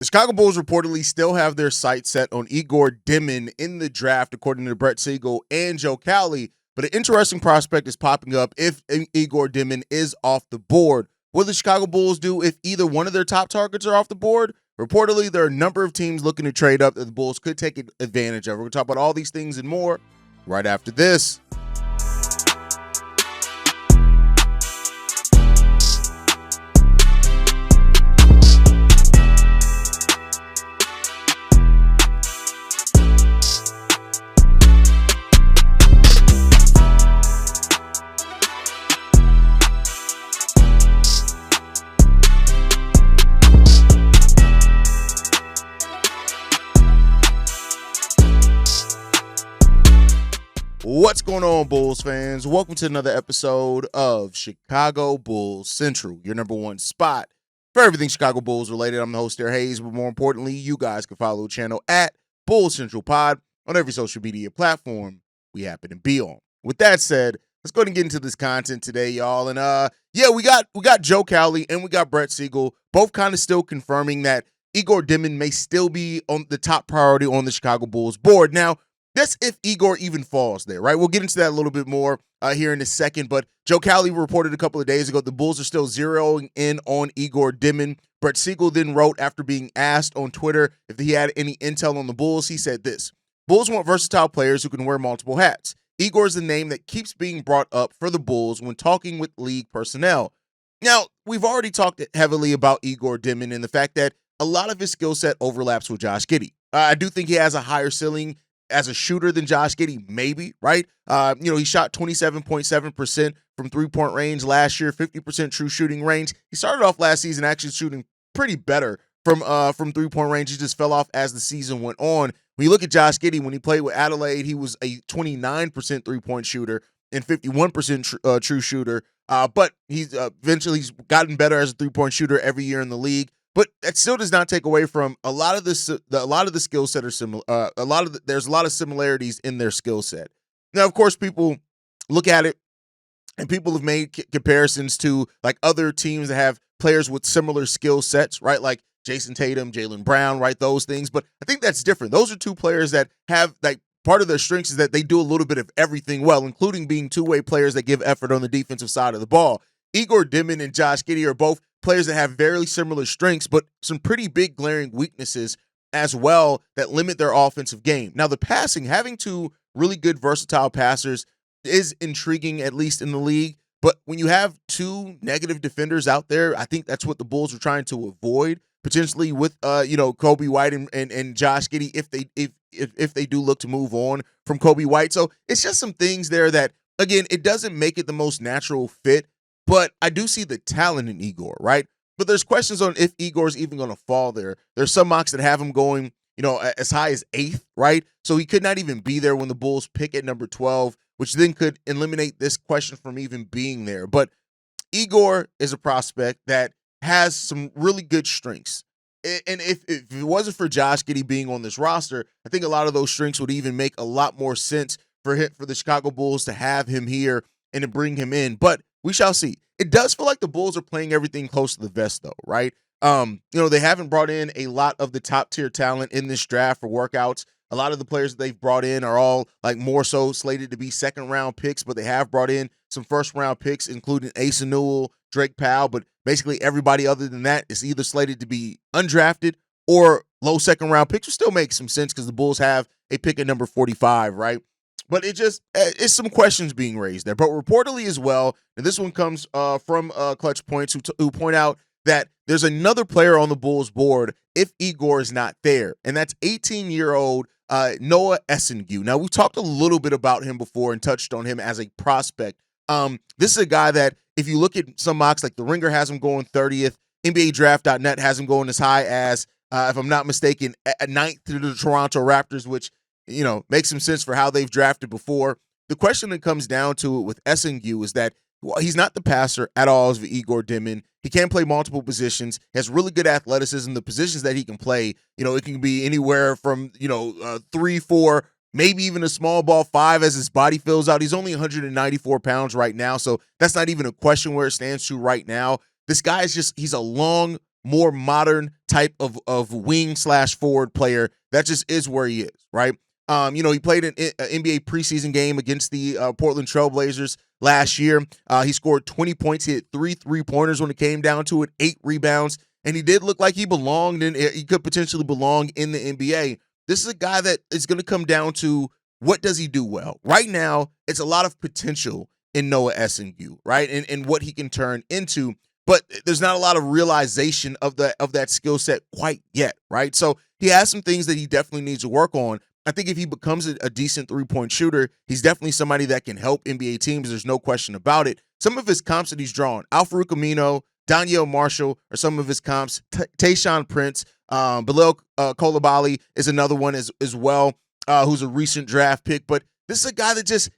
The Chicago Bulls reportedly still have their sights set on Egor Demin in the draft, according to Brett Siegel and Joe Cowley. But an interesting prospect is popping up if Egor Demin is off the board. What do the Chicago Bulls do if either one of their top targets are off the board? Reportedly, there are a number of teams looking to trade up that the Bulls could take advantage of. We're going to talk about all these things and more right after this. What's going on, Bulls fans? Welcome to another episode of Chicago Bulls Central, your number one spot for everything Chicago Bulls related. I'm the host, there, Hayes, but more importantly, you guys can follow the channel at Bulls Central Pod on every social media platform we happen to be on. With that said, let's go ahead and get into this content today, y'all. And we got Joe Cowley and we got Brett Siegel, both kind of still confirming that Egor Demin may still be on the top priority on the Chicago Bulls board. Now, that's if Egor even falls there, right? We'll get into that a little bit more here in a second, but Joe Cowley reported a couple of days ago the Bulls are still zeroing in on Egor Demin. Brett Siegel then wrote after being asked on Twitter if he had any intel on the Bulls. He said this: Bulls want versatile players who can wear multiple hats. Egor is the name that keeps being brought up for the Bulls when talking with league personnel. Now, we've already talked heavily about Egor Demin and the fact that a lot of his skill set overlaps with Josh Giddey. I do think he has a higher ceiling as a shooter than Josh Giddey, maybe, right? He shot 27.7% from three-point range last year, 50% true shooting range. He started off last season actually shooting pretty better from three-point range. He just fell off as the season went on. When you look at Josh Giddey, when he played with Adelaide, he was a 29% three-point shooter and 51% true shooter. But he's gotten better as a three-point shooter every year in the league. But that still does not take away from a lot of the skill set are similar. There's a lot of similarities in their skill set. Now, of course, people look at it and people have made comparisons to like other teams that have players with similar skill sets, right? Like Jason Tatum, Jaylen Brown, right? Those things. But I think that's different. Those are two players that have like part of their strengths is that they do a little bit of everything well, including being two-way players that give effort on the defensive side of the ball. Egor Demin and Josh Giddey are both players that have very similar strengths, but some pretty big glaring weaknesses as well that limit their offensive game. Now, the passing, having two really good versatile passers is intriguing, at least in the league. But when you have two negative defenders out there, I think that's what the Bulls are trying to avoid, potentially with Kobe White and Josh Giddey if they do look to move on from Kobe White. So it's just some things there that, again, it doesn't make it the most natural fit. But I do see the talent in Egor, right? But there's questions on if Egor is even going to fall there. There's some mocks that have him going, as high as 8th, right? So he could not even be there when the Bulls pick at number 12, which then could eliminate this question from even being there. But Egor is a prospect that has some really good strengths. And if it wasn't for Josh Giddey being on this roster, I think a lot of those strengths would even make a lot more sense for the Chicago Bulls to have him here and to bring him in. But we shall see. It does feel like the Bulls are playing everything close to the vest, though, right? They haven't brought in a lot of the top-tier talent in this draft for workouts. A lot of the players that they've brought in are all like more so slated to be second-round picks, but they have brought in some first-round picks, including Asa Newell, Drake Powell, but basically everybody other than that is either slated to be undrafted or low second-round picks, which still makes some sense because the Bulls have a pick at number 45, right? But it's some questions being raised there. But reportedly as well, and this one comes from Clutch Points, who point out that there's another player on the Bulls board if Egor is not there, and that's 18-year-old Noe Essengue. Now, we've talked a little bit about him before and touched on him as a prospect. This is a guy that, if you look at some mocks, like The Ringer has him going 30th, NBADraft.net has him going as high as, if I'm not mistaken, at 9th to the Toronto Raptors, which makes some sense for how they've drafted before. The question that comes down to it with Essengue is that he's not the passer at all as Egor Demin. He can play multiple positions. He has really good athleticism. The positions that he can play, it can be anywhere from, 3, 4, maybe even a small ball 5 as his body fills out. He's only 194 pounds right now, so that's not even a question where it stands to right now. This guy is he's a long more modern type of wing/forward player. That just is where he is, right? He played an NBA preseason game against the Portland Trailblazers last year. He scored 20 points. He hit 3 3-pointers when it came down to it, 8 rebounds, and he did look like he belonged, and he could potentially belong in the NBA. This is a guy that is going to come down to what does he do well. Right now, it's a lot of potential in Noe Essengue, right, and what he can turn into. But there's not a lot of realization of that skill set quite yet, right? So he has some things that he definitely needs to work on. I think if he becomes a decent three-point shooter, he's definitely somebody that can help NBA teams. There's no question about it. Some of his comps that he's drawn, Al-Farouq Aminu, Danielle Marshall are some of his comps. Tayshaun Prince, Bilal Coulibaly is another one as well, who's a recent draft pick. But this is a guy that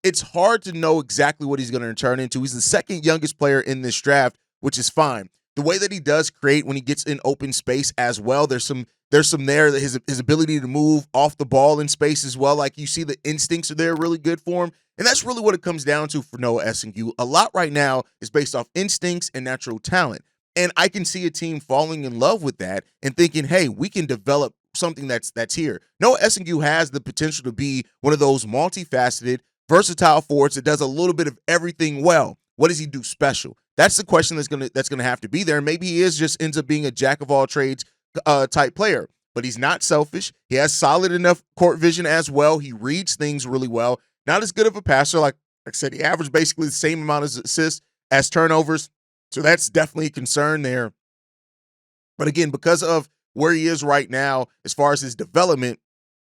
it's hard to know exactly what he's going to turn into. He's the second youngest player in this draft, which is fine. The way that he does create when he gets in open space as well, there's some there that his ability to move off the ball in space as well. Like, you see the instincts are there really good for him. And that's really what it comes down to for Noe Essengue. A lot right now is based off instincts and natural talent. And I can see a team falling in love with that and thinking, hey, we can develop something that's here. Noe Essengue has the potential to be one of those multifaceted, versatile forwards that does a little bit of everything well. What does he do special? That's the question that's gonna have to be there. Maybe he ends up being a jack of all trades type player, but he's not selfish. He has solid enough court vision as well. He reads things really well. Not as good of a passer, like I said. He averaged basically the same amount of assists as turnovers, so that's definitely a concern there. But again, because of where he is right now as far as his development,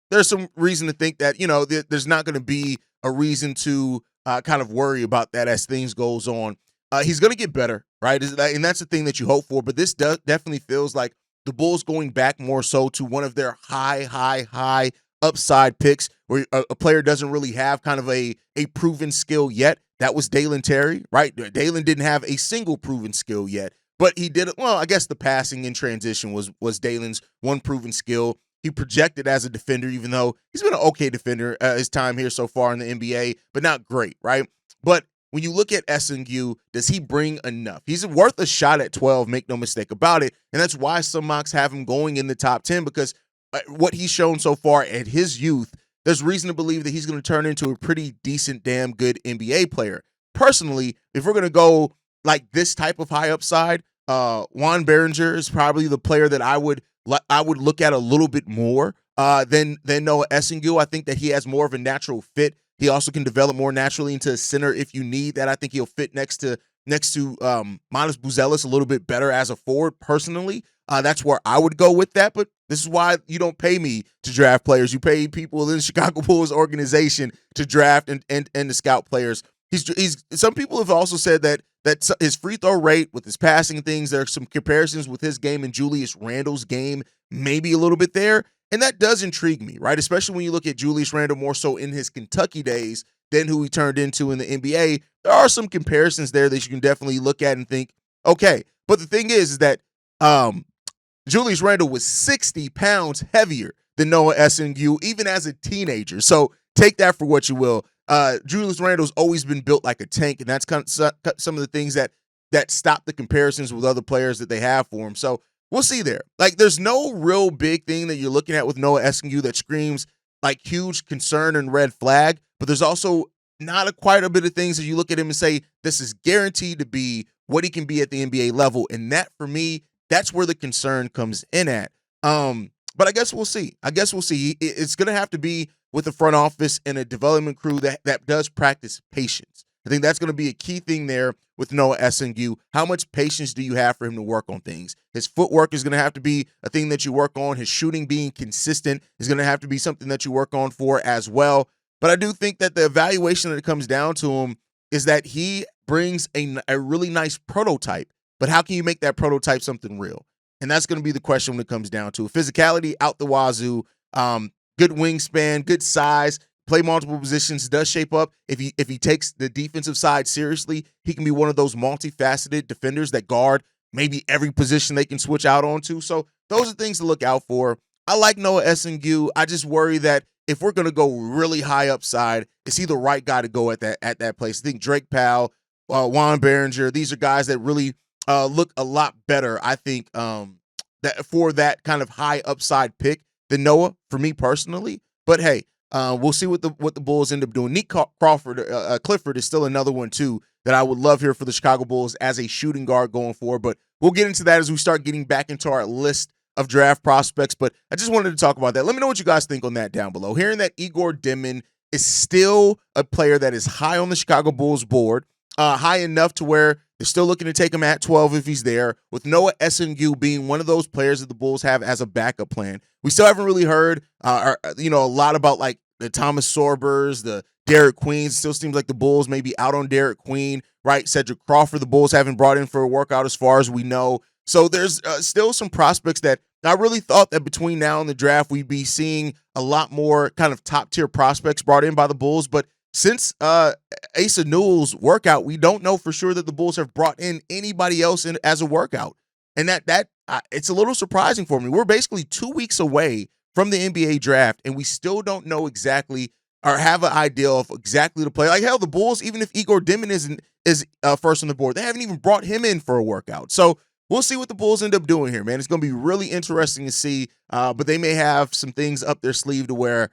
there's some reason to think that there's not going to be a reason to kind of worry about that as things goes on. He's going to get better, right? And that's the thing that you hope for. But this definitely feels like the Bulls going back more so to one of their high upside picks, where a player doesn't really have kind of a proven skill yet. That was Dalen Terry, right? Dalen didn't have a single proven skill yet, but he did. Well, I guess the passing in transition was Dalen's one proven skill. He projected as a defender, even though he's been an okay defender his time here so far in the NBA, but not great, right? But when you look at Essengue, does he bring enough? He's worth a shot at 12, make no mistake about it. And that's why some mocks have him going in the top 10, because what he's shown so far at his youth, there's reason to believe that he's going to turn into a pretty decent, damn good NBA player. Personally, if we're going to go like this type of high upside, Juan Berenger is probably the player that I would look at a little bit more than Noe Essengue. I think that he has more of a natural fit. He also can develop more naturally into a center if you need that. I think he'll fit next to Manas Buzelis a little bit better as a forward. Personally, that's where I would go with that. But this is why you don't pay me to draft players. You pay people in the Chicago Bulls organization to draft and to scout players. Some people have also said that his free throw rate with his passing things, there are some comparisons with his game and Julius Randle's game, maybe a little bit there. And that does intrigue me, right? Especially when you look at Julius Randle more so in his Kentucky days than who he turned into in the NBA. There are some comparisons there that you can definitely look at and think, okay. But the thing is that Julius Randle was 60 pounds heavier than Noe Essengue, even as a teenager. So take that for what you will. Julius Randle's always been built like a tank, and that's kind of some of the things that stop the comparisons with other players that they have for him. So we'll see there. Like, there's no real big thing that you're looking at with Noe Essengue that screams like huge concern and red flag, but there's also not quite a bit of things that you look at him and say, this is guaranteed to be what he can be at the NBA level. And that, for me, that's where the concern comes in at. But I guess we'll see. It's going to have to be with the front office and a development crew that does practice patience. I think that's going to be a key thing there with Noe Essengue. How much patience do you have for him to work on things? His footwork is going to have to be a thing that you work on. His shooting being consistent is going to have to be something that you work on for as well. But I do think that the evaluation that it comes down to him is that he brings a really nice prototype. But how can you make that prototype something real? And that's going to be the question when it comes down to physicality out the wazoo, good wingspan, good size, play multiple positions, does shape up. If he takes the defensive side seriously, he can be one of those multifaceted defenders that guard maybe every position they can switch out onto. So those are things to look out for. I like Noe Essengue. I just worry that if we're going to go really high upside, is he the right guy to go at that place? I think Drake Powell, Juan Berenger, these are guys that really look a lot better, I think, that for that kind of high upside pick than Noah for me personally. But hey, we'll see what the Bulls end up doing. Nick Crawford, Clifford is still another one too that I would love here for the Chicago Bulls as a shooting guard going forward. But we'll get into that as we start getting back into our list of draft prospects. But I just wanted to talk about that. Let me know what you guys think on that down below. Hearing that Egor Demin is still a player that is high on the Chicago Bulls board, high enough to where they're still looking to take him at 12 if he's there, with Noe Essengue being one of those players that the Bulls have as a backup plan. We still haven't really heard, a lot about like the Thomas Sorbers, the Derek Queens. It still seems like the Bulls may be out on Derek Queen, right? Cedric Crawford, the Bulls haven't brought in for a workout as far as we know. So there's still some prospects that I really thought that between now and the draft, we'd be seeing a lot more kind of top tier prospects brought in by the Bulls. But since Asa Newell's workout, we don't know for sure that the Bulls have brought in anybody else in as a workout. And that it's a little surprising for me. We're basically 2 weeks away from the NBA draft, and we still don't know exactly or have an idea of exactly the play. Like, hell, the Bulls, even if Egor Demin is first on the board, they haven't even brought him in for a workout. So we'll see what the Bulls end up doing here, man. It's going to be really interesting to see, but they may have some things up their sleeve to where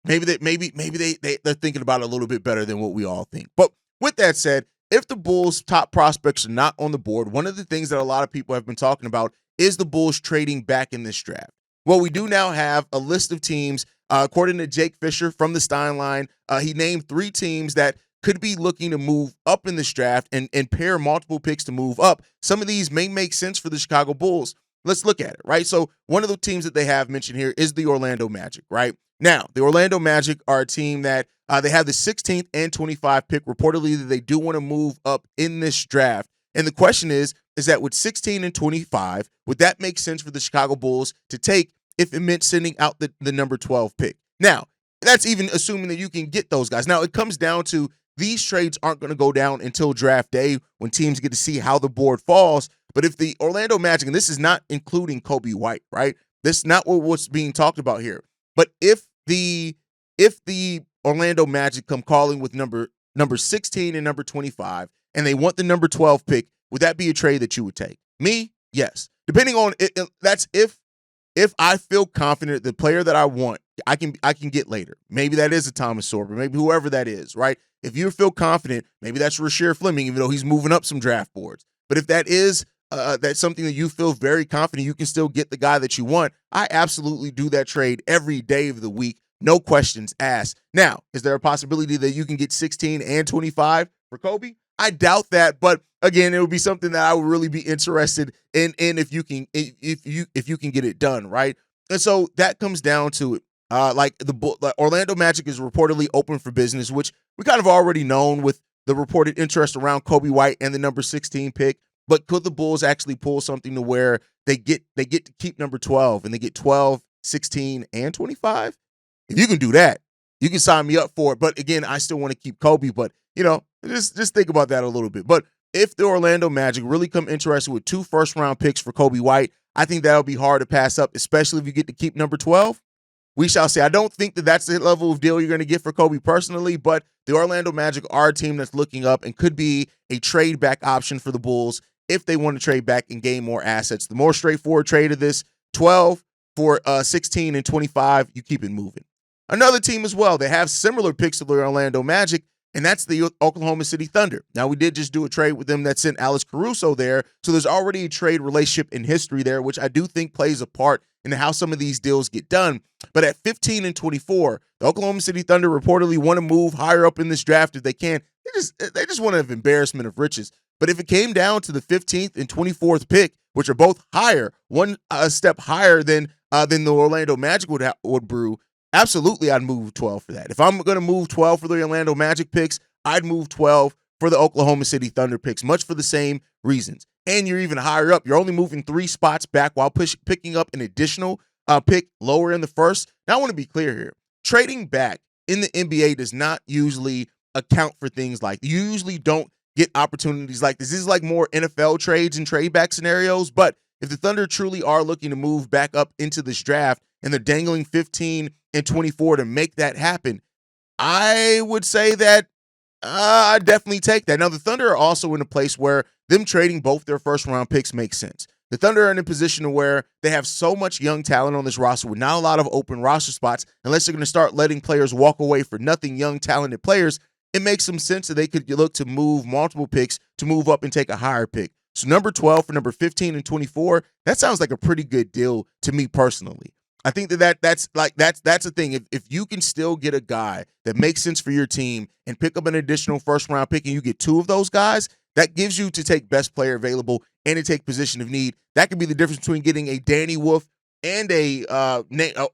maybe they're thinking about it a little bit better than what we all think. But with that said, if the Bulls' top prospects are not on the board, one of the things that a lot of people have been talking about is the Bulls trading back in this draft. Well, we do now have a list of teams. According to Jake Fisher from the Steinline, he named 3 teams that could be looking to move up in this draft and pair multiple picks to move up. Some of these may make sense for the Chicago Bulls. Let's look at it, right? So one of the teams that they have mentioned here is the Orlando Magic, right? Now, the Orlando Magic are a team that they have the 16th and 25th pick. Reportedly, that they do want to move up in this draft. And the question is that with 16 and 25, would that make sense for the Chicago Bulls to take if it meant sending out the number 12 pick? Now, that's even assuming that you can get those guys. Now, it comes down to these trades aren't going to go down until draft day when teams get to see how the board falls. But if the Orlando Magic, and this is not including Kobe White, right? This is not what's being talked about here. But if the Orlando Magic come calling with number 16 and number 25, and they want the number 12 pick, would that be a trade that you would take? Me, yes. Depending on it, that's if I feel confident the player that I want, I can get later. Maybe that is a Thomas Sorber, maybe whoever that is, right? If you feel confident, maybe that's Rasheer Fleming, even though he's moving up some draft boards. But if that is that's something that you feel very confident you can still get the guy that you want, I absolutely do that trade every day of the week. No questions asked. Now, is there a possibility that you can get 16 and 25 for Kobe? I doubt that, but again, it would be something that I would really be interested in if you can get it done, right? And so that comes down to it. Like Orlando Magic is reportedly open for business, which we kind of already known with the reported interest around Kobe White and the number 16 pick. But could the Bulls actually pull something to where they get to keep number 12 and they get 12, 16, and 25? If you can do that, you can sign me up for it. But again, I still want to keep Kobe. But just think about that a little bit. But if the Orlando Magic really come interested with 2 first-round picks for Kobe White, I think that'll be hard to pass up, especially if you get to keep number 12. We shall see. I don't think that that's the level of deal you're going to get for Kobe personally, but the Orlando Magic are a team that's looking up and could be a trade back option for the Bulls if they want to trade back and gain more assets. The more straightforward trade of this, 12 for 16 and 25, you keep it moving. Another team as well, they have similar picks to the Orlando Magic, and that's the Oklahoma City Thunder. Now, we did just do a trade with them that sent Alex Caruso there, so there's already a trade relationship in history there, which I do think plays a part in how some of these deals get done. But at 15 and 24, the Oklahoma City Thunder reportedly want to move higher up in this draft if they can. They just want to have embarrassment of riches. But if it came down to the 15th and 24th pick, which are both higher, one step higher than the Orlando Magic would brew, absolutely I'd move 12 for that. If I'm going to move 12 for the Orlando Magic picks, I'd move 12 for the Oklahoma City Thunder picks, much for the same reasons. And you're even higher up. You're only moving 3 spots back while picking up an additional pick lower in the first. Now, I want to be clear here. Trading back in the NBA does not usually account for things like you usually don't get opportunities like this. This is like more NFL trades and trade back scenarios. But if the Thunder truly are looking to move back up into this draft and they're dangling 15 and 24 to make that happen, I would say that I definitely take that. Now, the Thunder are also in a place where them trading both their first-round picks makes sense. The Thunder are in a position where they have so much young talent on this roster with not a lot of open roster spots. Unless they're going to start letting players walk away for nothing, young, talented players, it makes some sense that they could look to move multiple picks to move up and take a higher pick. So number 12 for number 15 and 24, that sounds like a pretty good deal to me personally. I think that's the thing. If you can still get a guy that makes sense for your team and pick up an additional first-round pick and you get two of those guys, that gives you to take best player available and to take position of need. That could be the difference between getting a Danny Wolf and a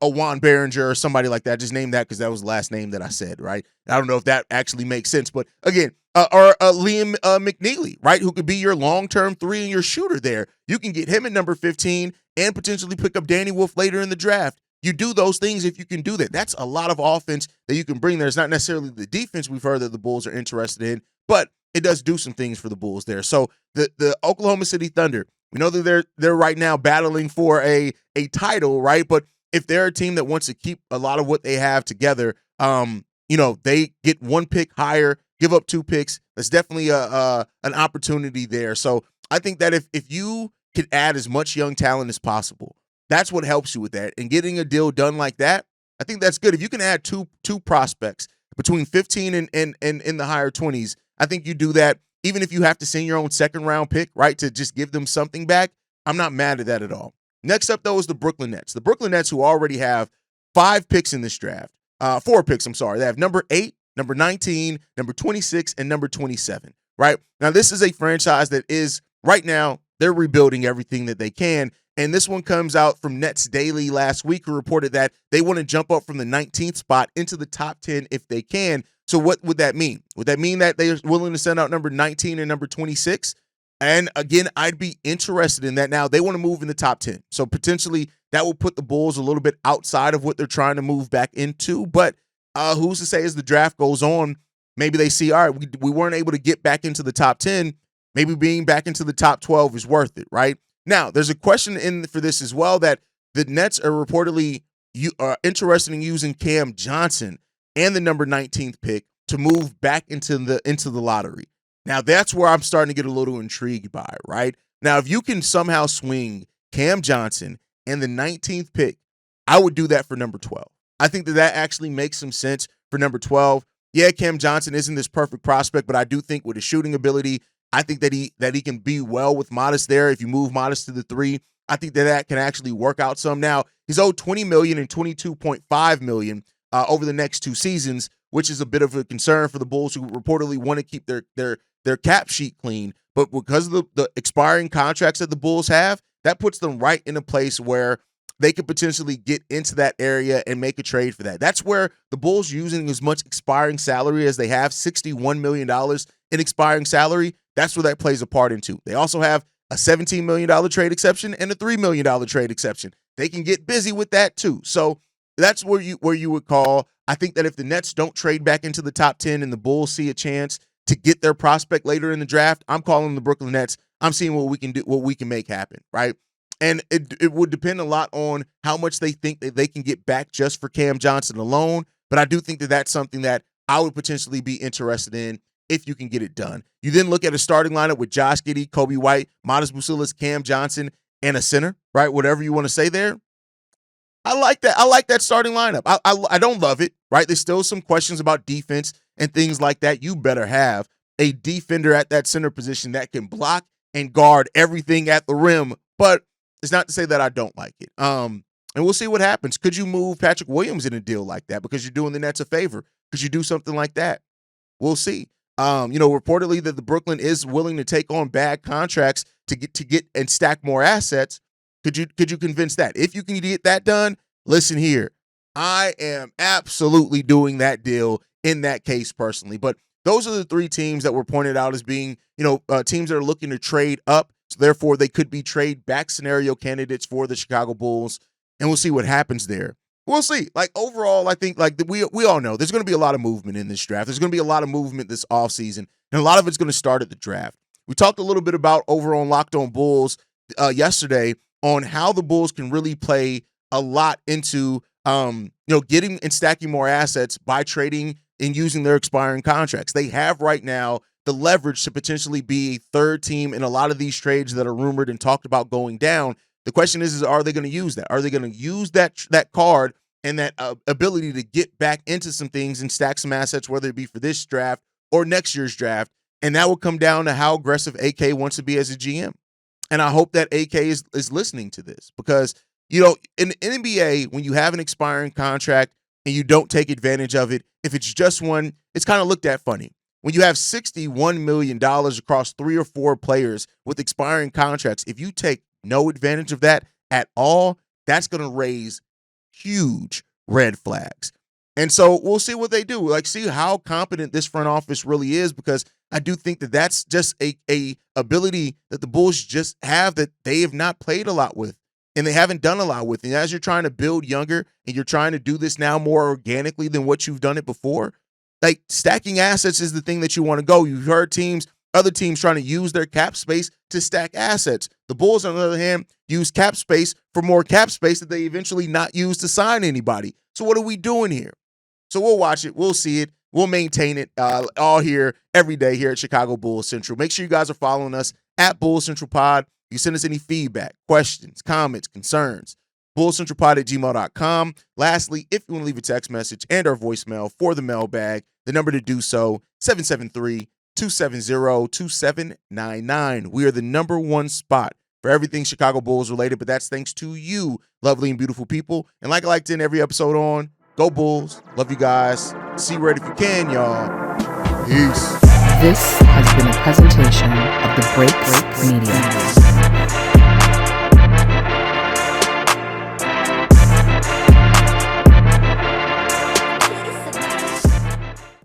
Juan Behringer or somebody like that. Just name that because that was the last name that I said, right? I don't know if that actually makes sense. But again, or Liam McNeely, right, who could be your long-term three and your shooter there. You can get him at number 15 and potentially pick up Danny Wolf later in the draft. You do those things if you can do that. That's a lot of offense that you can bring there. It's not necessarily the defense we've heard that the Bulls are interested in, but it does do some things for the Bulls there. So the Oklahoma City Thunder, we know that they're right now battling for a title, right? But if they're a team that wants to keep a lot of what they have together, they get one pick higher, give up two picks. That's definitely an opportunity there. So I think that if you can add as much young talent as possible, that's what helps you with that. And getting a deal done like that, I think that's good. If you can add two prospects between 15 and in the higher 20s, I think you do that. Even if you have to send your own second-round pick, right, to just give them something back, I'm not mad at that at all. Next up, though, is the Brooklyn Nets. The Brooklyn Nets, who already have 4 picks in this draft. 4 picks, I'm sorry. They have number 8, number 19, number 26, and number 27, right? Now, this is a franchise that is, right now, they're rebuilding everything that they can. And this one comes out from Nets Daily last week, who reported that they want to jump up from the 19th spot into the top 10 if they can. So what would that mean? Would that mean that they're willing to send out number 19 and number 26? And again, I'd be interested in that. Now, they want to move in the top 10. So potentially that will put the Bulls a little bit outside of what they're trying to move back into. But who's to say as the draft goes on, maybe they see, all right, we weren't able to get back into the top 10. Maybe being back into the top 12 is worth it, right? Now, there's a question in for this as well that the Nets are reportedly interested in using Cam Johnson and the number 19th pick to move back into the lottery. Now, that's where I'm starting to get a little intrigued by, right? Now, if you can somehow swing Cam Johnson and the 19th pick, I would do that for number 12. I think that actually makes some sense for number 12. Yeah, Cam Johnson isn't this perfect prospect, but I do think with his shooting ability, I think that he can be well with Modest there. If you move Modest to the 3, I think that can actually work out some. Now, he's owed $20 million and $22.5 million over the next 2 seasons, which is a bit of a concern for the Bulls, who reportedly want to keep their cap sheet clean. But because of the expiring contracts that the Bulls have, that puts them right in a place where they could potentially get into that area and make a trade for that. That's where the Bulls, using as much expiring salary as they have, $61 million in expiring salary, that's where that plays a part into. They also have a $17 million trade exception and a $3 million trade exception. They can get busy with that too. So that's where you would call. I think that if the Nets don't trade back into the top 10 and the Bulls see a chance to get their prospect later in the draft, I'm calling the Brooklyn Nets. I'm seeing what we can do, what we can make happen, right? And it would depend a lot on how much they think that they can get back just for Cam Johnson alone. But I do think that that's something that I would potentially be interested in if you can get it done. You then look at a starting lineup with Josh Giddey, Kobe White, Modest Bucilis, Cam Johnson, and a center, right? Whatever you want to say there. I like that. I like that starting lineup. I don't love it, right? There's still some questions about defense and things like that. You better have a defender at that center position that can block and guard everything at the rim. But it's not to say that I don't like it. And we'll see what happens. Could you move Patrick Williams in a deal like that because you're doing the Nets a favor? Could you do something like that? We'll see. Reportedly that the Brooklyn is willing to take on bad contracts to get and stack more assets. Could you convince that? If you can get that done, listen here. I am absolutely doing that deal in that case personally. But those are the 3 teams that were pointed out as being, teams that are looking to trade up. So therefore, they could be trade back scenario candidates for the Chicago Bulls. And we'll see what happens there. We'll see. Like, overall, I think we all know there's going to be a lot of movement in this draft. There's going to be a lot of movement this offseason, and a lot of it's going to start at the draft. We talked a little bit about over on Locked On Bulls yesterday on how the Bulls can really play a lot into getting and stacking more assets by trading and using their expiring contracts. They have right now the leverage to potentially be a third team in a lot of these trades that are rumored and talked about going down. The question is are they going to use that? Are they going to use that card and that ability to get back into some things and stack some assets, whether it be for this draft or next year's draft? And that will come down to how aggressive AK wants to be as a GM. And I hope that AK is listening to this because, in the NBA, when you have an expiring contract and you don't take advantage of it, if it's just one, it's kind of looked at funny. When you have $61 million across 3 or 4 players with expiring contracts, if you take no advantage of that at all, that's going to raise huge red flags. And so we'll see what they do. See how competent this front office really is, because I do think that that's just a ability that the Bulls just have that they have not played a lot with and they haven't done a lot with. And as you're trying to build younger and you're trying to do this now more organically than what you've done it before, stacking assets is the thing that you want to go. You've heard other teams trying to use their cap space to stack assets. The Bulls, on the other hand, use cap space for more cap space that they eventually not use to sign anybody. So what are we doing here? So we'll watch it. We'll see it. We'll maintain it all here every day here at Chicago Bulls Central. Make sure you guys are following us at Bulls Central Pod. You send us any feedback, questions, comments, concerns, bullscentralpod@gmail.com. Lastly, if you want to leave a text message and our voicemail for the mailbag, the number to do so, 773-270-2799. We are the #1 spot for everything Chicago Bulls related, but that's thanks to you, lovely and beautiful people. And like I like to end every episode on, go Bulls. Love you guys. See red if you can, y'all. Peace. This has been a presentation of the Break Media.